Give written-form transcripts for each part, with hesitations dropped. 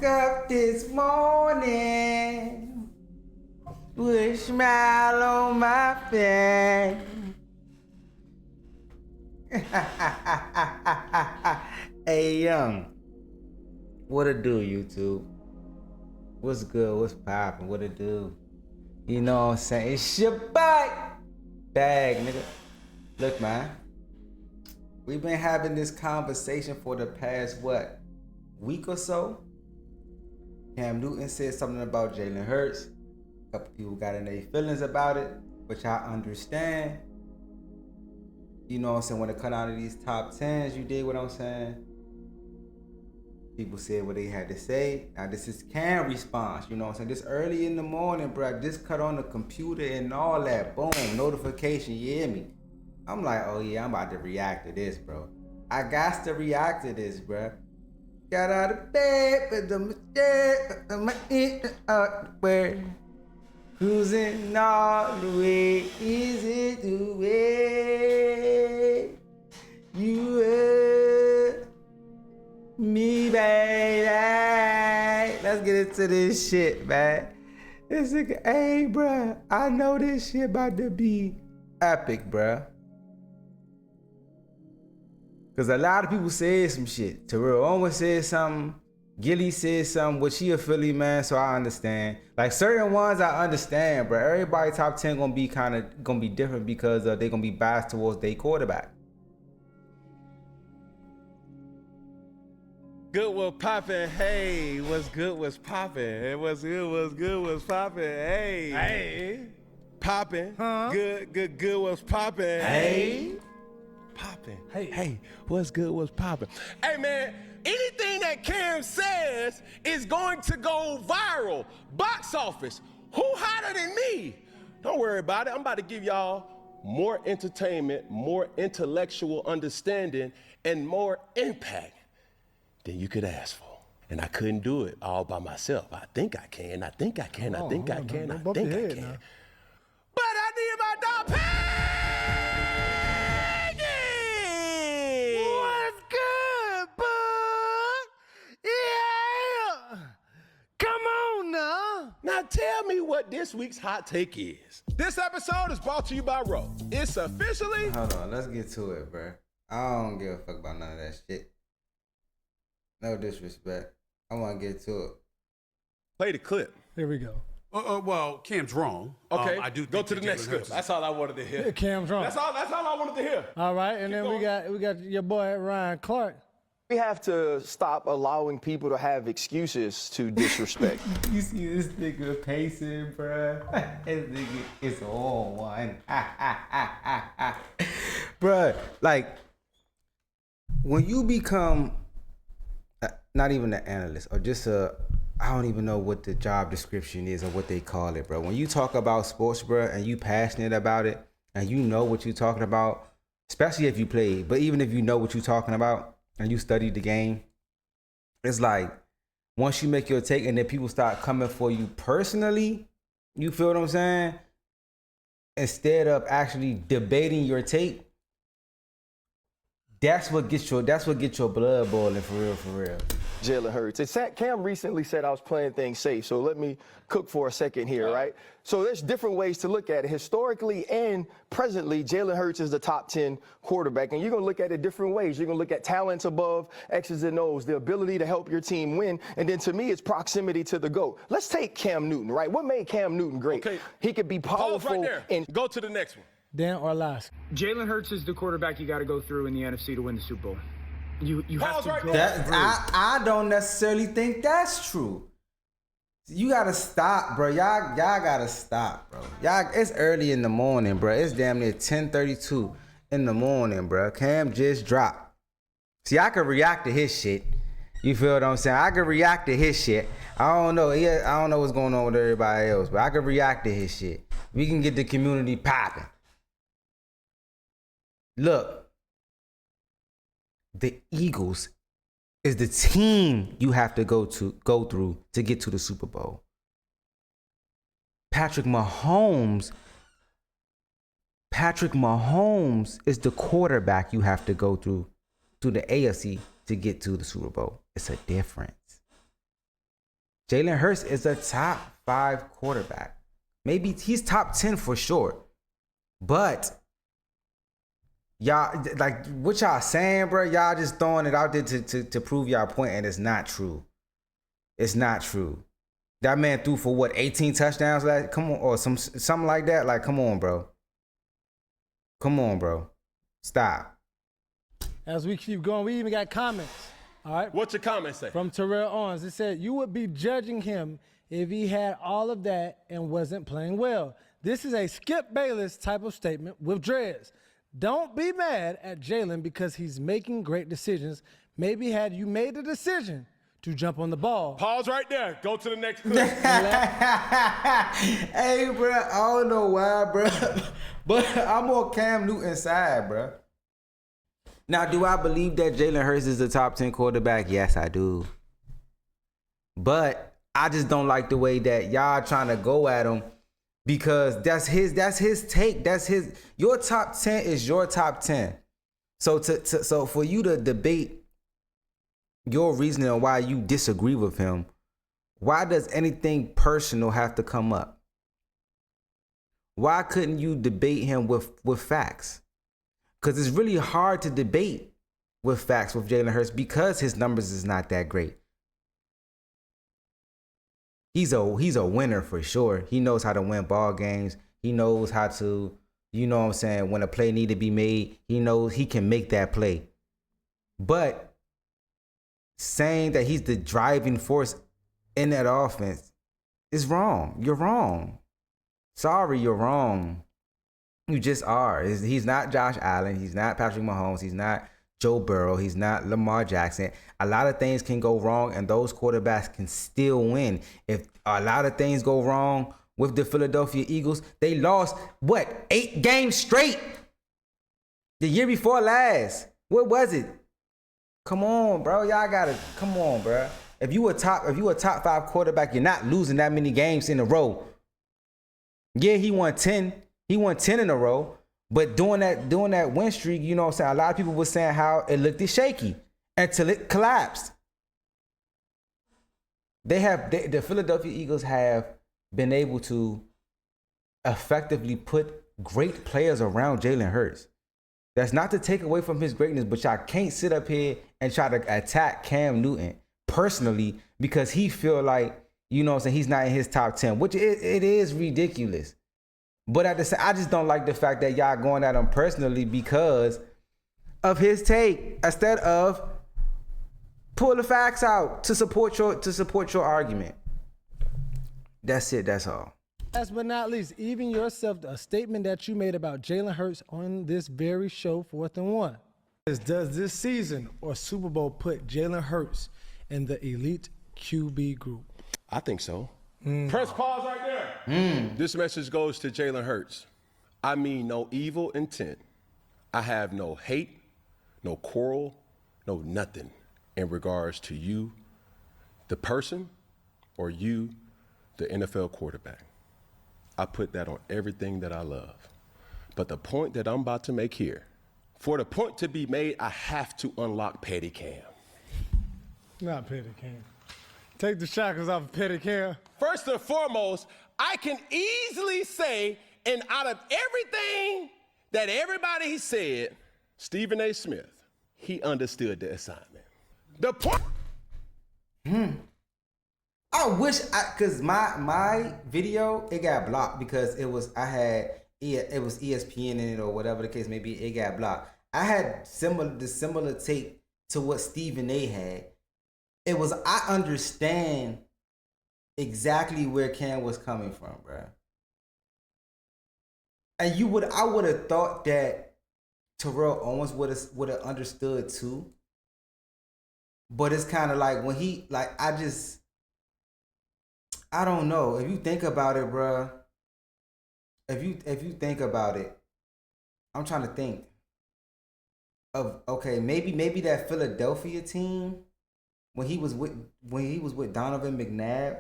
Up this morning with a smile on my face. Hey, young. What it do, YouTube? What's good? What's poppin'? What it do? You know what I'm saying? It's your boy. Bag, nigga. Look, man. We've been having this conversation for the past, week or so? Cam Newton said something about Jalen Hurts. A couple people got in their feelings about it, which I understand. You know what I'm saying? When it come out of these top 10s, you dig what I'm saying? People said what they had to say. Now this is Cam response, you know what I'm saying? This early in the morning, bro. Just cut on the computer and all that. Boom, notification, you hear me? I'm like, oh yeah, I'm about to react to this, bro. I got to react to this, bro. Got out of bed, but my where cruising all the way, easy to way. You heard me, baby. Let's get into this shit, man. This nigga, hey, bruh, I know this shit about to be epic, bruh. Because a lot of people said some shit. Terrell Owens said something. Gilly said something, which he a Philly man, so I understand. Like certain ones I understand, bro. Everybody top 10 gonna be different because they gonna be biased towards their quarterback. Good was poppin', hey, what's good was poppin', what's good was poppin', hey, poppin', huh? Good was poppin', hey, poppin', hey, what's good was poppin'. Hey man, anything that Cam says is going to go viral. Box office, who hotter than me? Don't worry about it, I'm about to give y'all more entertainment, more intellectual understanding, and more impact than you could ask for. And I couldn't do it all by myself. I think I can. But I need my dog Peggy! What's good, bud? Yeah! Come on now. Now tell me what this week's hot take is. This episode is brought to you by Ro. It's officially... Hold on, let's get to it, bro. I don't give a fuck about none of that shit. No disrespect. I want to get to it. Play the clip. Here we go. Well, Cam's wrong. Okay, I do go think to the that next Jalen clip. Hurts That's all I wanted to hear. Cam's wrong. That's all I wanted to hear. All right, and then we got your boy Ryan Clark. We have to stop allowing people to have excuses to disrespect. You see this nigga pacing, bro? This nigga is on one. Bro, like, when you become not even an analyst or just I don't even know what the job description is or what they call it, bro. When you talk about sports, bro, and you passionate about it and you know what you're talking about, especially if you play, but even if you know what you're talking about and you studied the game, it's like once you make your take and then people start coming for you personally, you feel what I'm saying? Instead of actually debating your take, that's what gets your blood boiling for real. Jalen Hurts. Cam recently said I was playing things safe, so let me cook for a second here, right? So there's different ways to look at it. Historically and presently, Jalen Hurts is the top 10 quarterback, and you're going to look at it different ways. You're going to look at talents above X's and O's, the ability to help your team win, and then to me, it's proximity to the GOAT. Let's take Cam Newton, right? What made Cam Newton great? Okay. He could be powerful. Pause right there. And go to the next one. Dan Orlovsky. Jalen Hurts is the quarterback you got to go through in the NFC to win the Super Bowl. You have to right go there. through. I don't necessarily think that's true. You gotta stop, bro. Y'all gotta stop, bro. It's early in the morning, bro. It's damn near 10:32 in the morning, bro. Cam just dropped. See, I can react to his shit. You feel what I'm saying? I can react to his shit. I don't know. I don't know what's going on with everybody else, but I can react to his shit. We can get the community popping. Look. The Eagles is the team you have to go through to get to the Super Bowl. Patrick Mahomes is the quarterback you have to go through the AFC to get to the Super Bowl. It's a difference. Jalen Hurts is a top 5 quarterback. Maybe he's top 10 for sure. But y'all, like, what y'all saying, bro? Y'all just throwing it out there to prove y'all point, and it's not true. It's not true. That man threw for what, 18 touchdowns last? Come on, or something like that. Like, come on, bro. Come on, bro. Stop. As we keep going, we even got comments. All right. What's your comment say? From Terrell Owens. It said, you would be judging him if he had all of that and wasn't playing well. This is a Skip Bayless type of statement with dreads. Don't be mad at Jalen because he's making great decisions. Maybe had you made the decision to jump on the ball. Pause right there. Go to the next clip. Hey, bro, I don't know why, bro, but I'm on Cam Newton's side, bro. Now, do I believe that Jalen Hurts is a top 10 quarterback? Yes, I do. But I just don't like the way that y'all trying to go at him because that's his take. That's your top 10 is your top 10. So so for you to debate your reasoning on why you disagree with him, why does anything personal have to come up? Why couldn't you debate him with facts? Because it's really hard to debate with facts with Jalen Hurts because his numbers is not that great. He's a winner for sure. He knows how to win ball games. He knows how to, you know what I'm saying, when a play need to be made, he knows he can make that play. But saying that he's the driving force in that offense is wrong. You're wrong. Sorry, you're wrong. You just are. He's not Josh Allen. He's not Patrick Mahomes. He's not Joe Burrow. He's not Lamar Jackson. A lot of things can go wrong, and those quarterbacks can still win. If a lot of things go wrong with the Philadelphia Eagles, they lost, 8 games straight? The year before last. What was it? Come on, bro. Y'all gotta, come on, bro. If you a top 5 quarterback, you're not losing that many games in a row. Yeah, he won 10. He won 10 in a row. But during that win streak, you know what I'm saying, a lot of people were saying how it looked shaky until it collapsed. The Philadelphia Eagles have been able to effectively put great players around Jalen Hurts. That's not to take away from his greatness, but y'all can't sit up here and try to attack Cam Newton personally because he feel like, you know what I'm saying, he's not in his top 10, which it is ridiculous. But at the same, I just don't like the fact that y'all going at him personally because of his take instead of pull the facts out to support your argument. That's it. That's all. Last but not least, even yourself, a statement that you made about Jalen Hurts on this very show, 4th and 1. Does this season or Super Bowl put Jalen Hurts in the elite QB group? I think so. Press pause right there. This message goes to Jalen Hurts. I mean no evil intent. I have no hate, no quarrel, no nothing in regards to you, the person, or you, the NFL quarterback. I put that on everything that I love. But the point that I'm about to make here, for the point to be made, I have to unlock Petty Cam. Not Petty Cam. Take the shackles off of Petty Cam. First and foremost, I can easily say, and out of everything that everybody said, Stephen A. Smith, he understood the assignment. The point. I wish cause my video, it got blocked because it was ESPN in it or whatever the case may be. It got blocked. I had similar take to what Stephen A. had. It was, I understand exactly where Cam was coming from, bro. And I would have thought that Terrell Owens would have understood too. But it's kind of like when he, like, I don't know. If you think about it, bro. If you think about it, I'm trying to think of, okay, maybe that Philadelphia team when he was with Donovan McNabb.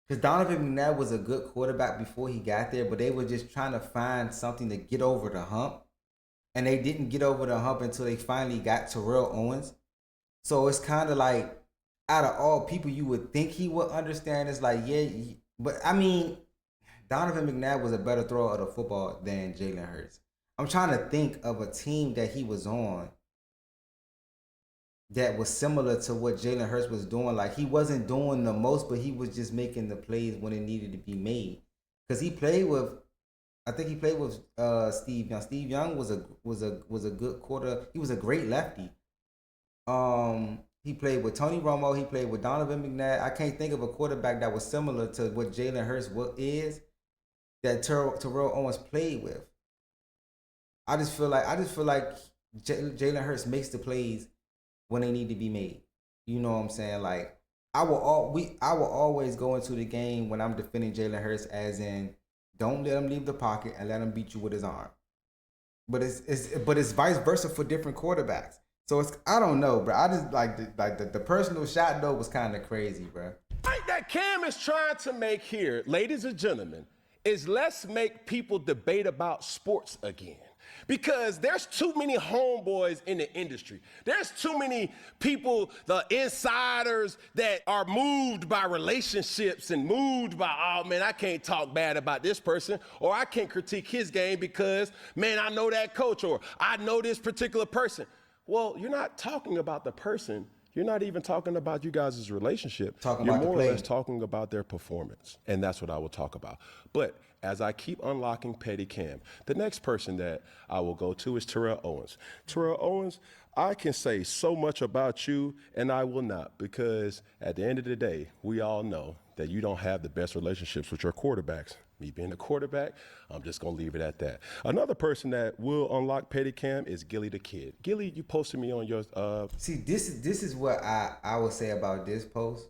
Because Donovan McNabb was a good quarterback before he got there, but they were just trying to find something to get over the hump. And they didn't get over the hump until they finally got Terrell Owens. So it's kind of like, out of all people you would think he would understand. It's like, yeah, but I mean, Donovan McNabb was a better thrower of the football than Jalen Hurts. I'm trying to think of a team that he was on that was similar to what Jalen Hurts was doing. Like, he wasn't doing the most, but he was just making the plays when it needed to be made. Because he played with, I think he played with Steve Young. Steve Young was a good quarter. He was a great lefty. He played with Tony Romo. He played with Donovan McNabb. I can't think of a quarterback that was similar to what Jalen Hurts is that Terrell Owens played with. I just feel like Jalen Hurts makes the plays when they need to be made. You know what I'm saying? Like, I will always go into the game when I'm defending Jalen Hurts as in, don't let him leave the pocket and let him beat you with his arm. But it's vice versa for different quarterbacks. So I don't know, bro. I just like the personal shot though was kind of crazy, bro. Right, that Cam is trying to make here, ladies and gentlemen, is let's make people debate about sports again. Because there's too many homeboys in the industry. There's too many people, the insiders, that are moved by relationships and moved by, oh, man, I can't talk bad about this person, or I can't critique his game because, man, I know that coach, or I know this particular person. Well, you're not talking about the person. You're not even talking about you guys' relationship. You're more or less talking about their performance. And that's what I will talk about. But as I keep unlocking Petty Cam, the next person that I will go to is Terrell Owens. Terrell Owens, I can say so much about you, and I will not, because at the end of the day, we all know that you don't have the best relationships with your quarterbacks. Me being a quarterback, I'm just going to leave it at that. Another person that will unlock Petty Cam is Gilly the Kid. Gilly, you posted me on your... See, this is what I would say about this post.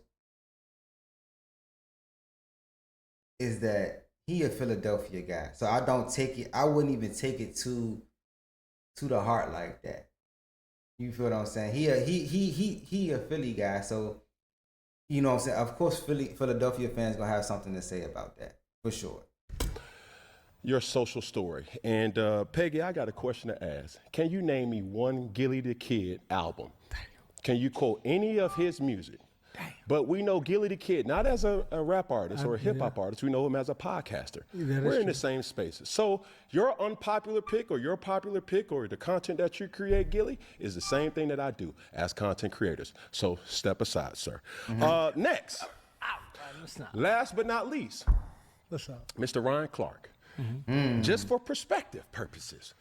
Is that he a Philadelphia guy. So I wouldn't even take it to the heart like that. You feel what I'm saying? He a Philly guy, so you know what I'm saying? Of course Philadelphia fans gonna have something to say about that. For sure. Your social story. And Peggy, I got a question to ask. Can you name me one Gilly the Kid album? Damn. Can you quote any of his music? Damn. But we know Gilly the Kid, not as a rap artist or a hip hop artist. We know him as a podcaster. We're in the same spaces. So your unpopular pick or your popular pick or the content that you create, Gilly, is the same thing that I do as content creators. So step aside, sir. Mm-hmm. Next. Last but not least. What's up? Mr. Ryan Clark. Mm-hmm. Just for perspective purposes.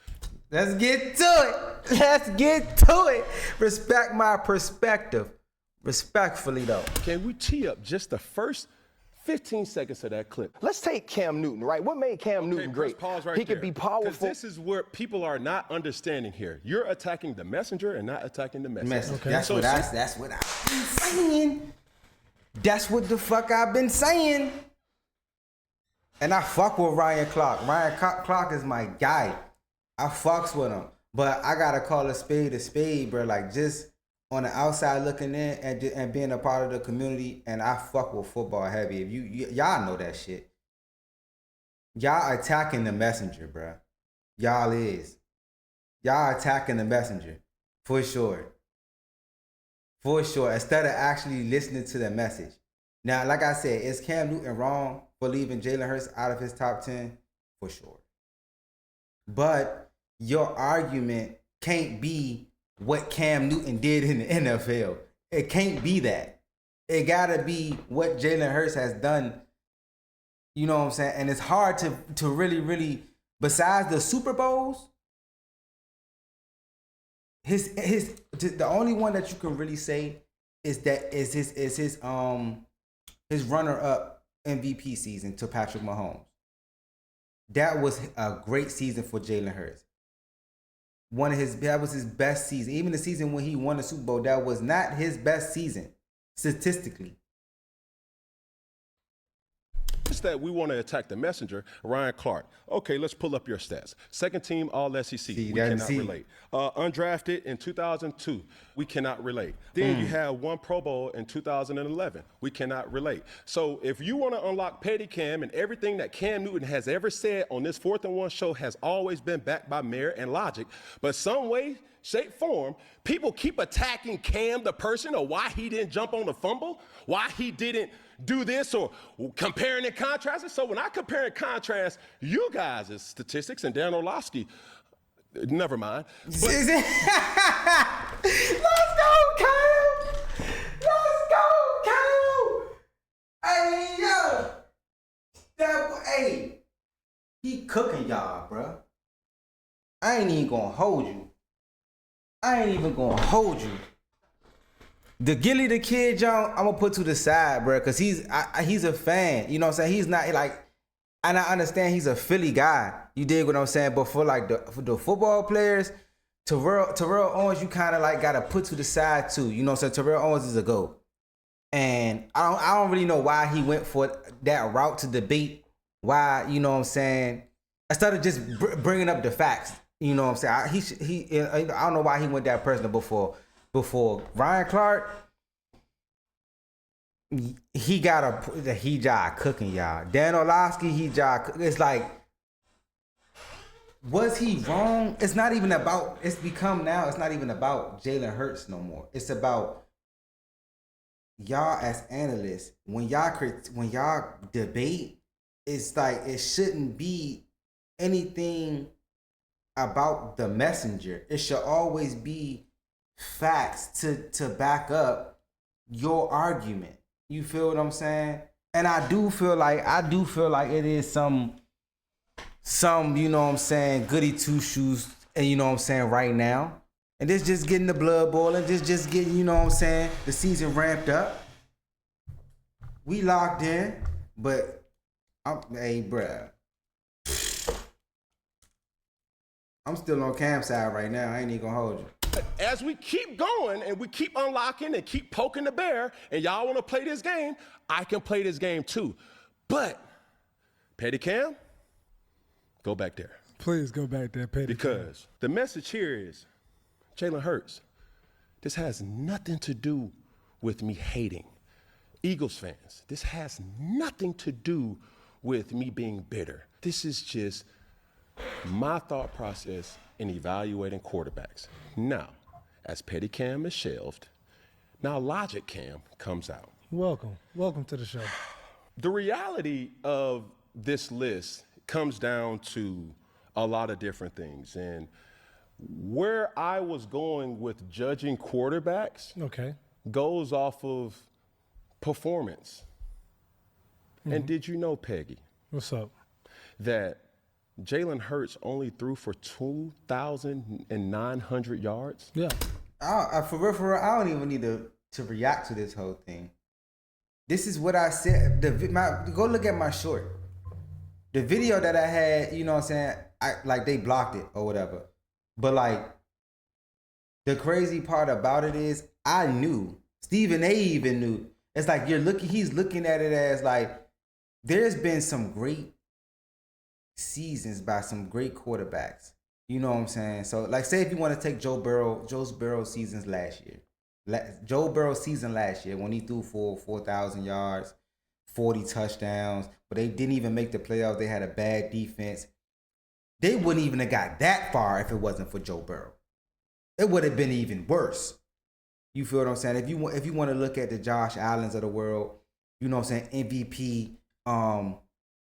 Let's get to it. Respect my perspective. Respectfully, though. Can we tee up just the first 15 seconds of that clip? Let's take Cam Newton, right? What made Cam Newton great? Pause right he there. could be powerful. This is where people are not understanding here. You're attacking the messenger and not attacking the message. Okay. That's what I've been saying. That's what the fuck I've been saying. And I fuck with Ryan Clark. Ryan Clark is my guy. I fucks with him. But I gotta call a spade, bro. Like, just on the outside looking in and being a part of the community, and I fuck with football heavy. If y'all know that shit. Y'all attacking the messenger, bro. Y'all attacking the messenger. For sure. Instead of actually listening to the message. Now, like I said, is Cam Newton wrong for leaving Jalen Hurts out of his top 10? For sure. But your argument can't be what Cam Newton did in the NFL. It can't be that. It gotta be what Jalen Hurts has done. You know what I'm saying? And it's hard to really, besides the Super Bowls, the only one that you can really say is his runner-up MVP season to Patrick Mahomes. That was a great season for Jalen Hurts. That was his best season. Even the season when he won the Super Bowl, that was not his best season, statistically. Just that we want to attack the messenger, Ryan Clark. Okay, let's pull up your stats. Second team All-SEC. We cannot relate. Undrafted in 2002. We cannot relate. Then you had one Pro Bowl in 2011. We cannot relate. So if you want to unlock Petty Cam, and everything that Cam Newton has ever said on this 4th and 1 show has always been backed by merit and logic, but some way shape, form, people keep attacking Cam, the person, or why he didn't jump on the fumble, why he didn't do this, or comparing and contrasting. So when I compare and contrast you guys' statistics and Dan Orlovsky, never mind. But Let's go, Kyle. Let's go, Kyle. Hey, yo. Hey, he cooking y'all, bro. I ain't even gonna hold you. The Gilly the Kid, John, I'm gonna put to the side, bro, because he's a fan. You know what I'm saying? He's not like, and I understand he's a Philly guy. You dig what I'm saying? But for the football players, Terrell Owens, you kind of like gotta put to the side too. You know what I'm saying? Terrell Owens is a GOAT. And I don't really know why he went for that route to debate. Why, you know what I'm saying? Instead of just bringing up the facts, you know what I'm saying? I don't know why he went that personal before Ryan Clark. He job cooking y'all. Dan Orlovsky, it's like, was he wrong? It's not even about Jalen Hurts no more. It's about y'all as analysts. When y'all debate, it's like it shouldn't be anything about the messenger. It should always be facts to back up your argument. You feel what I'm saying? And I do feel like it is some you know what I'm saying, goody two shoes, and you know what I'm saying, right now. And this just getting the blood boiling, just getting, you know what I'm saying, the season ramped up. We locked in, but hey, bruh. I'm still on Cam's side right now. I ain't even gonna hold you. as we keep going and we keep unlocking and keep poking the bear, and y'all want to play this game, I can play this game too. But, Petty Cam, go back there. Please go back there, Petty. Because the message here is, Jalen Hurts, this has nothing to do with me hating. Eagles fans, this has nothing to do with me being bitter. This is just my thought process in evaluating quarterbacks. Now, as Petty Cam is shelved, now Logic Cam comes out. Welcome to the show. The reality of this list comes down to a lot of different things. And where I was going with judging quarterbacks goes off of performance. Mm-hmm. And did you know, Peggy? What's up? That Jalen Hurts only threw for 2,900 yards? Yeah. For real, I don't even need to react to this whole thing. This is what I said. Go look at my short. The video that I had, you know what I'm saying, they blocked it or whatever. But the crazy part about it is I knew. Stephen A even knew. It's like he's looking at it as like there's been some great seasons by some great quarterbacks. You know what I'm saying? So say if you want to take Joe Burrow's seasons last year. Joe Burrow's season last year when he threw for 4,000 yards, 40 touchdowns, but they didn't even make the playoffs. They had a bad defense. They wouldn't even have got that far if it wasn't for Joe Burrow. It would have been even worse. You feel what I'm saying? If you want to look at the Josh Allens of the world, you know what I'm saying, MVP,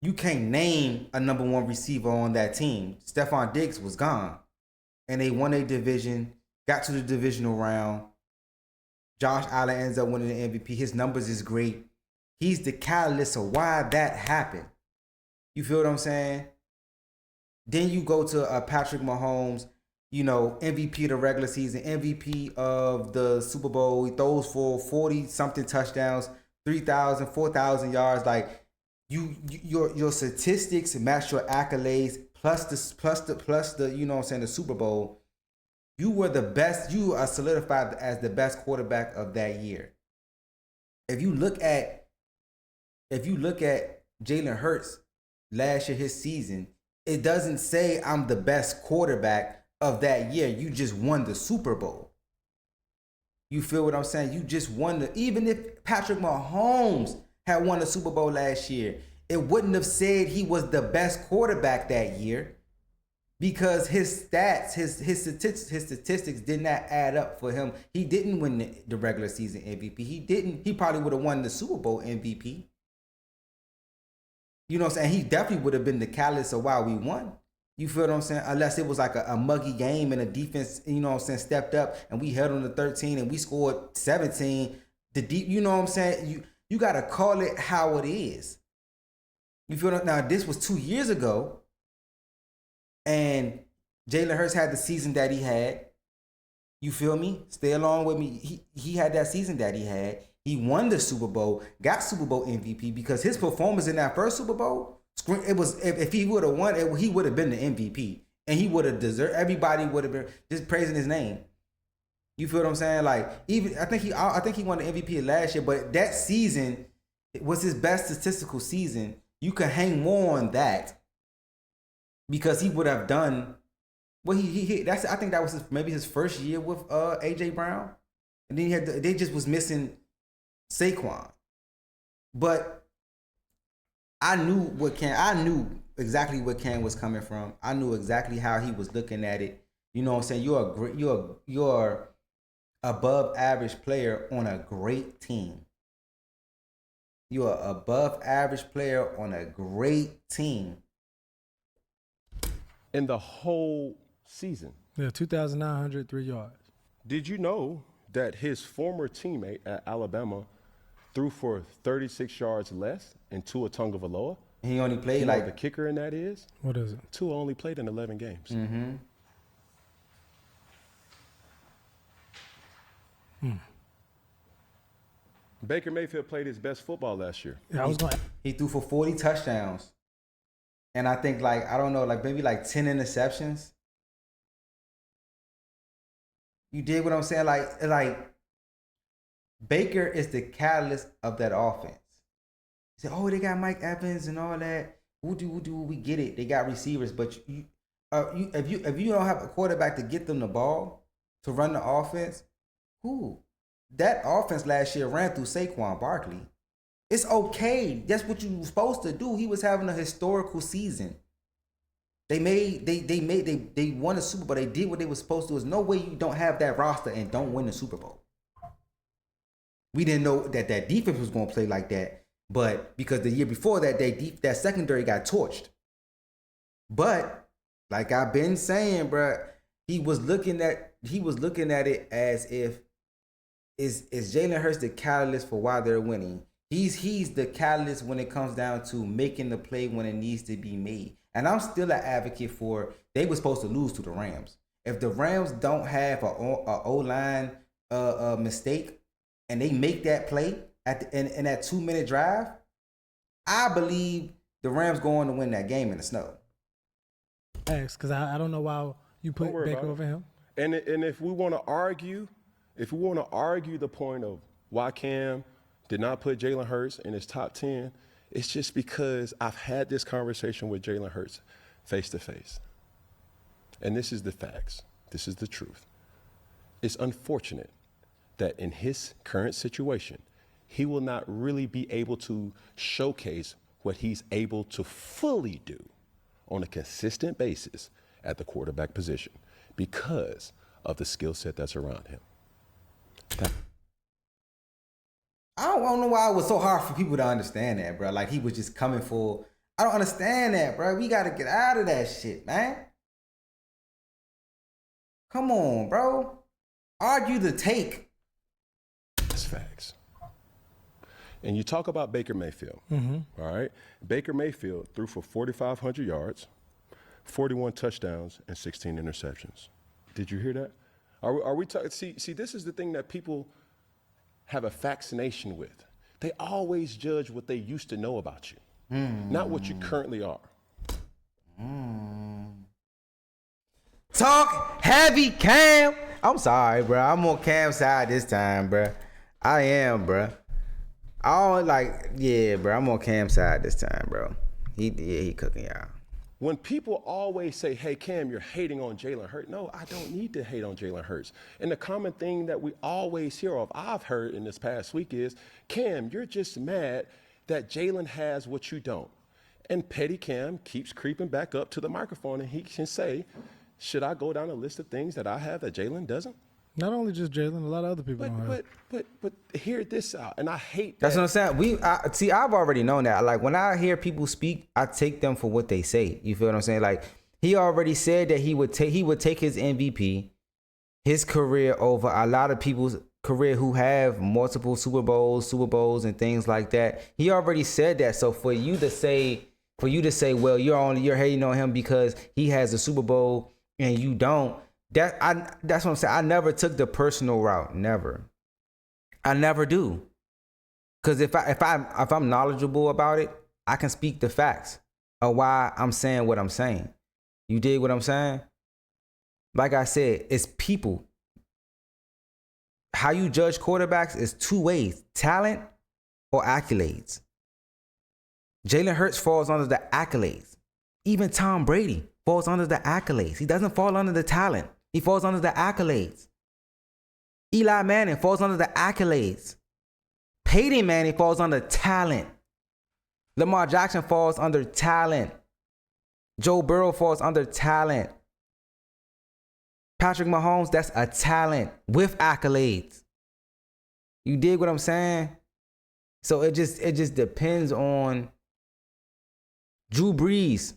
you can't name a number one receiver on that team. Stephon Diggs was gone. And they won a division, got to the divisional round. Josh Allen ends up winning the MVP. His numbers is great. He's the catalyst of why that happened. You feel what I'm saying? Then you go to Patrick Mahomes, you know, MVP of the regular season, MVP of the Super Bowl. He throws for 40-something touchdowns, 3,000, 4,000 yards. Like, your statistics match your accolades, plus the you know what I'm saying, the Super Bowl. You were the best. You are solidified as the best quarterback of that year. If you look at Jalen Hurts last year, his season, it doesn't say I'm the best quarterback of that year. You just won the Super Bowl. You feel what I'm saying? You just won even if Patrick Mahomes had won the Super Bowl last year, it wouldn't have said he was the best quarterback that year. because his stats, his statistics did not add up for him. He didn't win the regular season MVP. He probably would have won the Super Bowl MVP. You know what I'm saying? He definitely would have been the catalyst of why we won. You feel what I'm saying? Unless it was like a muggy game and the defense, you know what I'm saying, stepped up and we held on to 13 and we scored 17. You know what I'm saying? You got to call it how it is. You feel that? Now, this was 2 years ago, and Jalen Hurts had the season that he had. You feel me? Stay along with me. He had that season that he had. He won the Super Bowl, got Super Bowl MVP because his performance in that first Super Bowl, it was if he would have won, he would have been the MVP, and he would have deserved. Everybody would have been just praising his name. You feel what I'm saying? Like even I think he won the MVP last year, but that season was his best statistical season. You can hang more on that because he would have done what he that's I think that was maybe his first year with AJ Brown, and then they just was missing Saquon. But I knew exactly what Cam was coming from. I knew exactly how he was looking at it. You know what I'm saying? You're above average player on a great team. You're an above average player on a great team. In the whole season. Yeah, 2,903 yards. Did you know that his former teammate at Alabama threw for 36 yards less and Tua Tagovailoa? He only played you know what the kicker in that is? What is it? Tua only played in 11 games. Mm-hmm. Baker Mayfield played his best football last year. Yeah, He threw for 40 touchdowns. And I think maybe 10 interceptions. You did what I'm saying? Like Baker is the catalyst of that offense. You say, oh, they got Mike Evans and all that. We get it. They got receivers, but if you don't have a quarterback to get them the ball to run the offense, that offense last year ran through Saquon Barkley. It's okay. That's what you were supposed to do. He was having a historical season. They won the Super Bowl. They did what they were supposed to. There's no way you don't have that roster and don't win the Super Bowl. We didn't know that defense was going to play like that, but because the year before that, that secondary got torched. But like I've been saying, bro, he was looking at it as if is Jalen Hurts the catalyst for why they're winning. He's the catalyst when it comes down to making the play when it needs to be made. And I'm still an advocate for they were supposed to lose to the Rams. If the Rams don't have a O-line mistake and they make that play in that 2-minute drive, I believe the Rams going to win that game in the snow. Thanks, because I don't know why you put Baker over him. And if we want to argue, the point of why Cam did not put Jalen Hurts in his top 10, it's just because I've had this conversation with Jalen Hurts face to face. And this is the facts. This is the truth. It's unfortunate that in his current situation, he will not really be able to showcase what he's able to fully do on a consistent basis at the quarterback position because of the skill set that's around him. I don't know why it was so hard for people to understand that, bro. Like he was just coming for. I don't understand that, bro. We got to get out of that shit, man. Come on, bro. Argue the take. That's facts. And you talk about Baker Mayfield, all right? Baker Mayfield threw for 4,500 yards, 41 touchdowns, and 16 interceptions. Did you hear that? Are we talking? See, this is the thing that people have a fascination with. They always judge what they used to know about you, not what you currently are. Talk heavy, Cam. I'm sorry, bro. I'm on Cam's side this time, bro. I am, bro. Bro. I'm on Cam's side this time, bro. He cooking y'all. When people always say, hey, Cam, you're hating on Jalen Hurts. No, I don't need to hate on Jalen Hurts. And the common thing that we always hear of, I've heard in this past week is, Cam, you're just mad that Jalen has what you don't. And Petty Cam keeps creeping back up to the microphone, and he can say, should I go down a list of things that I have that Jalen doesn't? Not only just Jalen, a lot of other people don't have. But hear this out, and I hate that. That's what I'm saying. I've already known that. Like, when I hear people speak, I take them for what they say. You feel what I'm saying? Like, he already said that he would take his MVP, his career over a lot of people's career who have multiple Super Bowls and things like that. He already said that. So for you to say, well, you're hating on him because he has a Super Bowl and you don't. That's what I'm saying. I never took the personal route. Never. I never do. Because if I'm knowledgeable about it, I can speak the facts of why I'm saying what I'm saying. You dig what I'm saying? Like I said, it's people. How you judge quarterbacks is two ways: talent or accolades. Jalen Hurts falls under the accolades. Even Tom Brady falls under the accolades. He doesn't fall under the talent. He falls under the accolades. Eli Manning falls under the accolades. Peyton Manning falls under talent. Lamar Jackson falls under talent. Joe Burrow falls under talent. Patrick Mahomes, that's a talent with accolades. You dig what I'm saying? So it just depends on Drew Brees,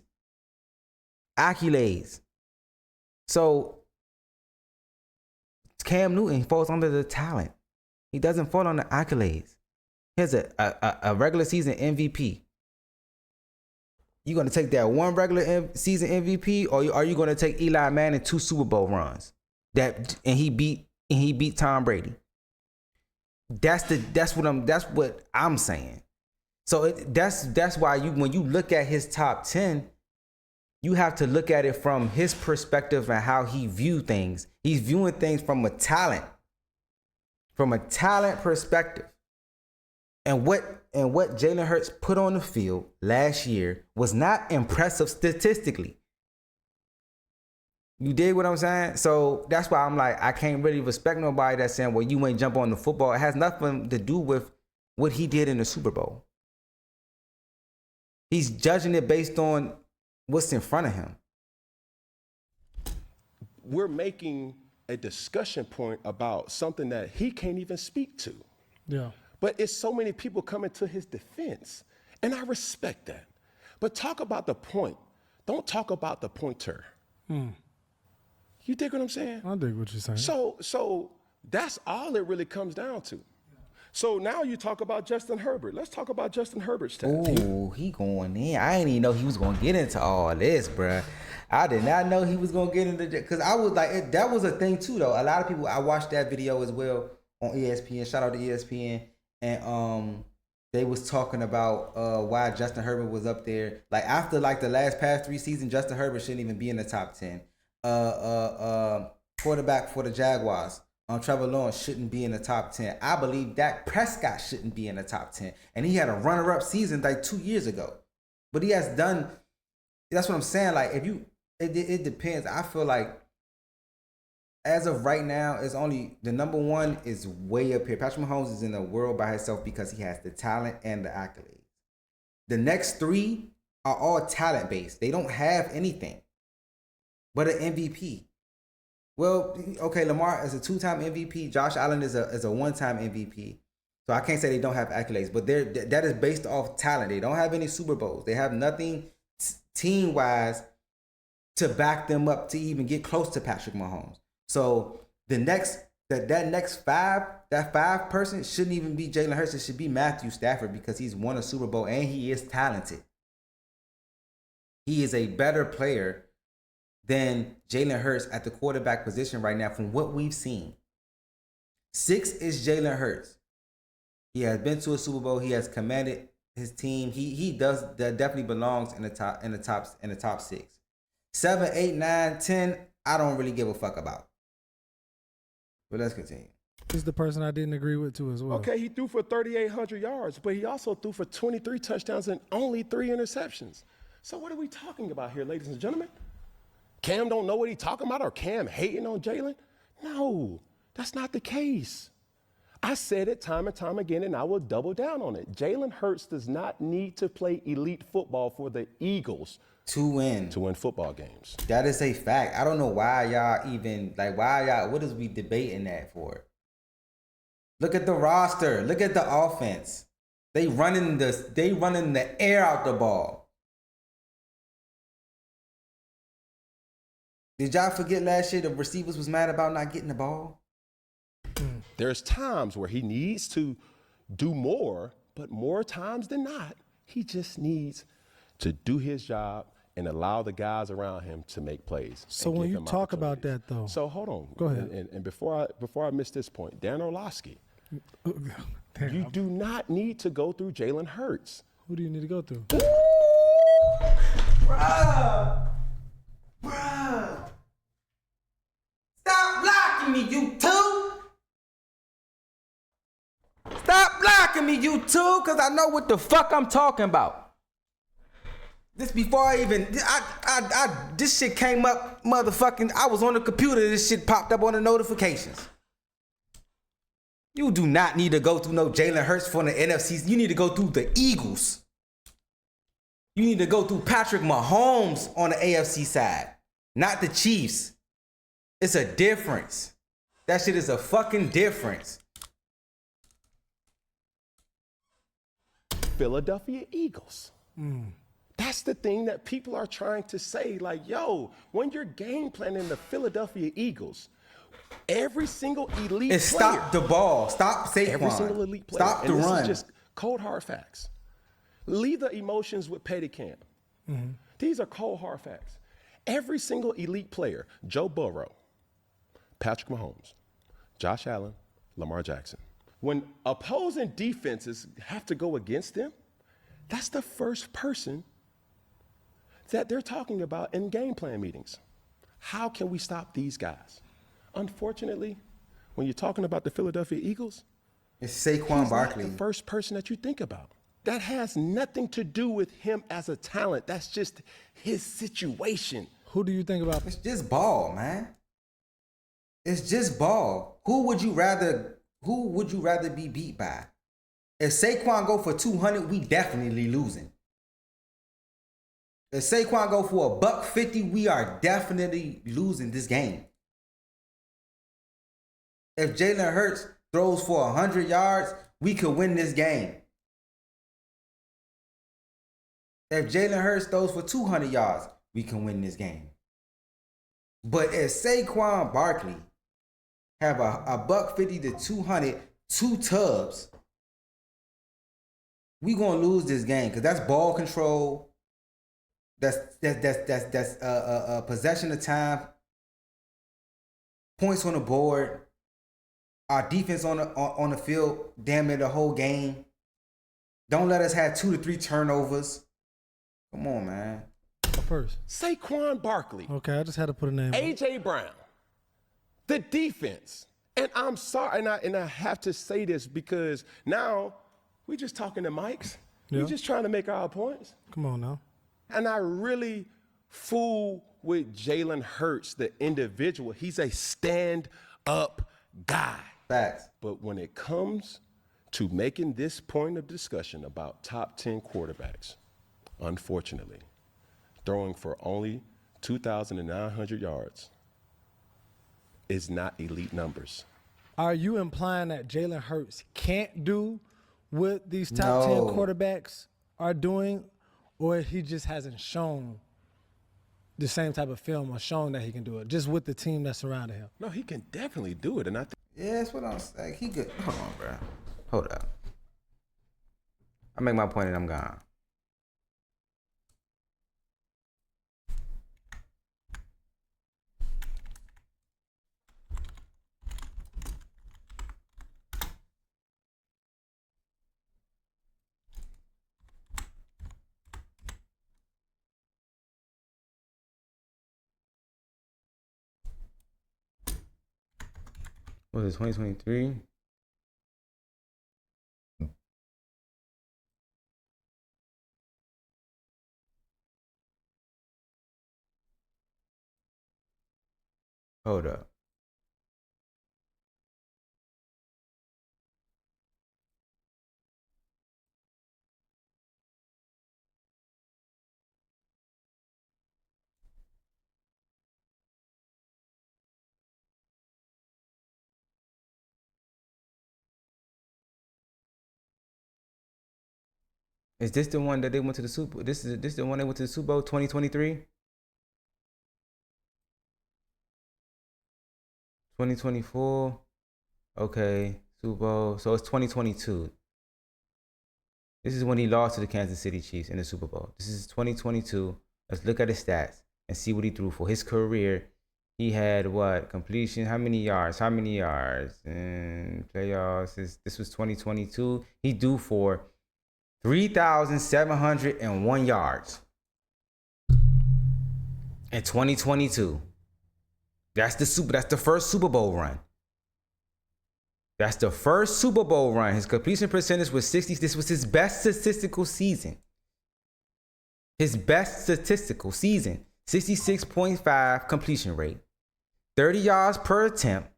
accolades. So Cam Newton falls under the talent. He doesn't fall under accolades. Here's a regular season MVP. You gonna take that one regular season MVP, or are you gonna take Eli Manning 2 Super Bowl runs and he beat Tom Brady? That's what I'm saying. So that's why when you look at his top 10, you have to look at it from his perspective and how he view things. He's viewing things from a talent perspective. And what Jalen Hurts put on the field last year was not impressive statistically. You dig what I'm saying? So that's why I'm like, I can't really respect nobody that's saying, well, you ain't jump on the football. It has nothing to do with what he did in the Super Bowl. He's judging it based on what's in front of him. We're making a discussion point about something that he can't even speak to. Yeah. But it's so many people coming to his defense, and I respect that. But talk about the point. Don't talk about the pointer. You dig what I'm saying? I dig what you're saying. So that's all it really comes down to. So now you talk about Justin Herbert. Let's talk about Justin Herbert's stats. Ooh, he going in. I didn't even know he was going to get into all this, bruh. I did not know he was going to get into that. Because I was like, that was a thing too, though. A lot of people, I watched that video as well on ESPN. Shout out to ESPN. And they was talking about why Justin Herbert was up there. Like, after like the past 3 seasons, Justin Herbert shouldn't even be in the top 10. Quarterback for the Jaguars, Trevor Lawrence shouldn't be in the top 10. I believe Dak Prescott shouldn't be in the top 10. And he had a runner-up season like 2 years ago. But he has done, that's what I'm saying. Like, it depends. I feel like as of right now, it's only the number one is way up here. Patrick Mahomes is in the world by himself because he has the talent and the accolades. The next 3 are all talent-based. They don't have anything but an MVP. Well, okay, Lamar is a 2-time MVP. Josh Allen is a 1-time MVP. So I can't say they don't have accolades, but that is based off talent. They don't have any Super Bowls. They have nothing team-wise to back them up to even get close to Patrick Mahomes. So that next 5 person shouldn't even be Jalen Hurts. It should be Matthew Stafford because he's won a Super Bowl and he is talented. He is a better player than Jalen Hurts at the quarterback position right now from what we've seen. 6 is Jalen Hurts. He has been to a Super Bowl. He has commanded his team. He definitely belongs in the top 6. 7, 8, 9, 10, I don't really give a fuck about. But let's continue. He's the person I didn't agree with too as well. Okay, he threw for 3,800 yards, but he also threw for 23 touchdowns and only 3 interceptions. So what are we talking about here, ladies and gentlemen? Cam don't know what he's talking about, or Cam hating on Jalen? No, that's not the case. I said it time and time again, and I will double down on it. Jalen Hurts does not need to play elite football for the Eagles to win football games. That is a fact. I don't know why y'all even what is we debating that for? Look at the roster. Look at the offense. They running the air out the ball. Did y'all forget last year the receivers was mad about not getting the ball? There's times where he needs to do more, but more times than not, he just needs to do his job and allow the guys around him to make plays. So when you talk about that, though. So hold on. Go ahead. And before I miss this point, Dan Orlovsky, you do not need to go through Jalen Hurts. Who do you need to go through? Bruh. Stop blocking me, you two. Stop blocking me, you two, because I know what the fuck I'm talking about. This before I even, this shit came up, motherfucking, I was on the computer, this shit popped up on the notifications. You do not need to go through no Jalen Hurts for the NFC. You need to go through the Eagles. You need to go through Patrick Mahomes on the AFC side, not the Chiefs. It's a difference. That shit is a fucking difference. Philadelphia Eagles. That's the thing that people are trying to say. Like, yo, when you're game planning the Philadelphia Eagles, every single elite player. Stop the ball. Stop Saquon. Every single elite player. Stop the and this run. is just cold hard facts. Leave the emotions with petty camp. These are cold hard facts. Every single elite player, Joe Burrow, Patrick Mahomes, Josh Allen, Lamar Jackson. When opposing defenses have to go against them, that's the first person that they're talking about in game plan meetings. How can we stop these guys? Unfortunately, when you're talking about the Philadelphia Eagles, it's Saquon Barkley. Not the first person that you think about. That has nothing to do with him as a talent. That's just his situation. Who do you think about? It's just ball, man. It's just ball. Who would you rather be beat by? If Saquon go for 200, we definitely losing. If Saquon go for $150, we are definitely losing this game. If Jalen Hurts throws for 100 yards, we could win this game. If Jalen Hurts throws for 200 yards, we can win this game. But if Saquon Barkley have a $150 to 200, 2 tubs, we gonna lose this game because that's ball control. That's possession of time, points on the board. Our defense on the field, damn near the whole game. Don't let us have 2 to 3 turnovers. Come on, man. First, Saquon Barkley. Okay, I just had to put a name. A.J. Brown. The defense. And I'm sorry, and I have to say this because now we're just talking to mics. Yeah. We're just trying to make our points. Come on now. And I really fool with Jalen Hurts, the individual. He's a stand-up guy. Facts. But when it comes to making this point of discussion about top 10 quarterbacks, unfortunately, throwing for only 2,900 yards is not elite numbers. Are you implying that Jalen Hurts can't do what these top 10 quarterbacks are doing, or he just hasn't shown the same type of film or shown that he can do it, just with the team that's surrounding him? No, he can definitely do it. And I think Yeah, that's what I'm saying. He good. Hold on, bro. Hold up. I make my point and I'm gone. What is it, 2023? Hold up. Is this the one that they went to the Super? This the one they went to the Super Bowl 2023? 2024. Okay, Super Bowl. So it's 2022. This is when he lost to the Kansas City Chiefs in the Super Bowl. This is 2022. Let's look at his stats and see what he threw for his career. He had what? Completion. How many yards? And playoffs. This was 2022. He threw for 3,701 yards in 2022. That's the first Super Bowl run. That's the first Super Bowl run. His completion percentage was 60. This was his best statistical season. His best statistical season. 66.5 completion rate. 30 yards per attempt.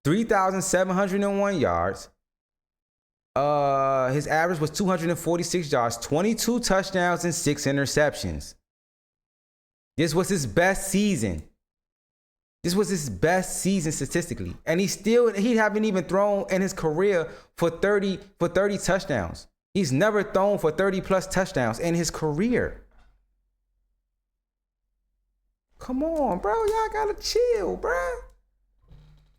3,701 yards. His average was 246 yards, 22 touchdowns, and 6 interceptions. This was his best season. This was his best season statistically. And he haven't even thrown in his career for 30 touchdowns. He's never thrown for 30 plus touchdowns in his career. Come on, bro. Y'all gotta chill, bro.